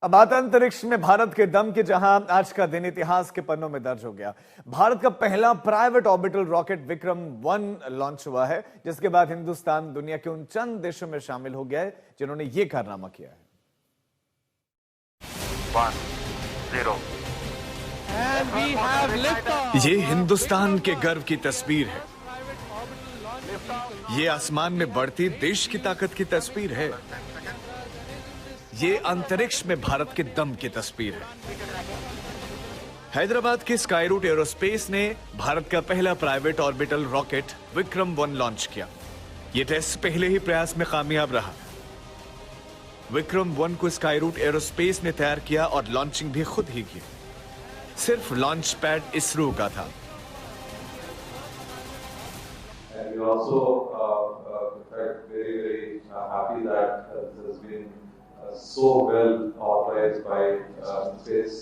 अब आता अंतरिक्ष में भारत के दम के, जहां आज का दिन इतिहास के पन्नों में दर्ज हो गया। भारत का पहला प्राइवेट ऑर्बिटल रॉकेट विक्रम-1 लॉन्च हुआ है, जिसके बाद हिंदुस्तान दुनिया के उन चंद देशों में शामिल हो गया है जिन्होंने ये कारनामा किया है। 1, 0 ये हिंदुस्तान के गर्व की तस्वीर है। ये आसमान में बढ़ती देश की ताकत की तस्वीर है। ये अंतरिक्ष में भारत के दम की तस्वीर है। हैदराबाद के स्काईरूट एरोस्पेस ने भारत का पहला प्राइवेट ऑर्बिटल रॉकेट विक्रम-1 लॉन्च किया। ये टेस्ट पहले ही प्रयास में कामयाब रहा। विक्रम-1 को स्काईरूट एरोस्पेस ने तैयार किया और लॉन्चिंग भी खुद ही की। सिर्फ लॉन्च पैड इसरो का था। So well authorized by space,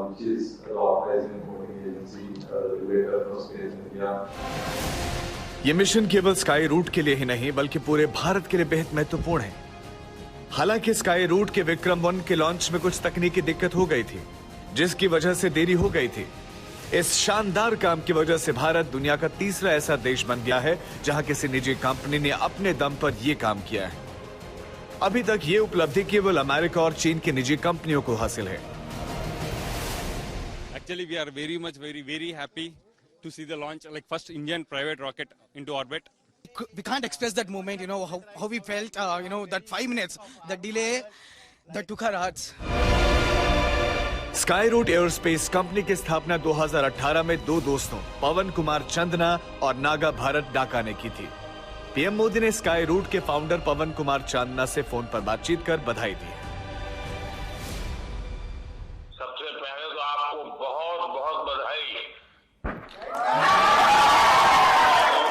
which is the authorizing reporting agency, regulator for space India. ये मिशन केवल स्काई रूट के लिए ही नहीं बल्कि पूरे भारत के लिए बेहद महत्वपूर्ण है। हालांकि स्काई रूट के विक्रम-1 के लॉन्च में कुछ तकनीकी दिक्कत हो गई थी, जिसकी वजह से देरी हो गई थी। इस शानदार काम की वजह से भारत दुनिया का तीसरा ऐसा देश बन गया है जहां किसी निजी कंपनी ने अपने दम पर यह काम किया है। अभी तक ये उपलब्धि केवल अमेरिका और चीन की निजी कंपनियों को हासिल है। Actually, we are very happy to see the launch, like first Indian private rocket into orbit. We can't express that moment, how we felt, that 5 minutes, the delay that took our hearts. Skyroot aerospace company की स्थापना 2018 में दो दोस्तों पवन कुमार चंदना और नागा भारत डाका ने की थी। पीएम मोदी ने स्काईरूट के फाउंडर पवन कुमार चांदना से फोन पर बातचीत कर बधाई दी। सबसे पहले तो आपको बहुत बहुत बधाई।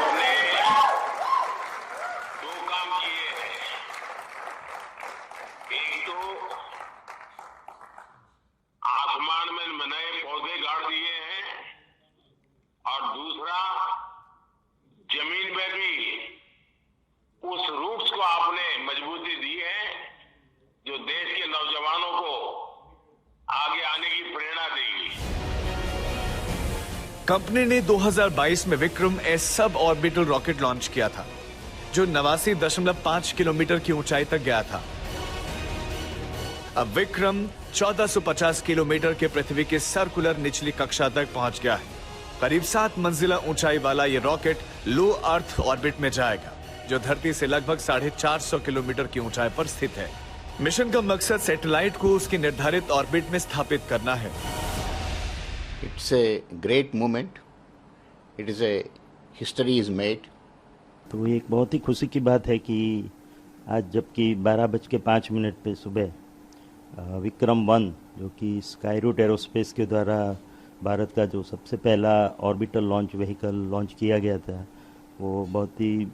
आपने 2 काम किए हैं। एक तो आसमान में नए पौधे गाड़ दिए हैं और दूसरा जमीन में भी उस रूट्स को आपने मजबूती दी है जो देश के नौजवानों को आगे आने की प्रेरणा देगी। कंपनी ने 2022 में Vikram S sub orbital rocket launch किया था, जो 89.5 किलोमीटर की ऊंचाई तक गया था। अब विक्रम 1450 किलोमीटर के पृथ्वी के सर्कुलर निचली कक्षा तक पहुंच गया है। करीब 7 मंजिला ऊंचाई वाला ये रॉकेट लो अर्थ ऑर्बिट में जाएगा, जो धरती से लगभग 450 किलोमीटर की ऊंचाई पर स्थित है। मिशन का मकसद सैटेलाइट को उसकी निर्धारित ऑर्बिट में स्थापित करना है। It's a great moment, it is a history is made. तो एक बहुत ही खुशी की बात है कि आज जबकि 12:05 पे सुबह विक्रम-1 जो कि स्काईरूट एरोस्पेस के द्वारा भारत का जो सबसे पहला ऑर्बिटल लॉन्च व्हीकल लॉन्च किया गया था, वो बहुत ही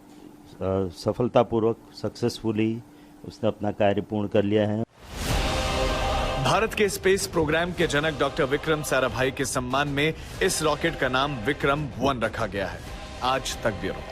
सफलतापूर्वक सक्सेसफुली उसने अपना कार्य पूर्ण कर लिया है। भारत के स्पेस प्रोग्राम के जनक डॉक्टर विक्रम साराभाई के सम्मान में इस रॉकेट का नाम विक्रम-1 रखा गया है। आज तक ब्यूरो।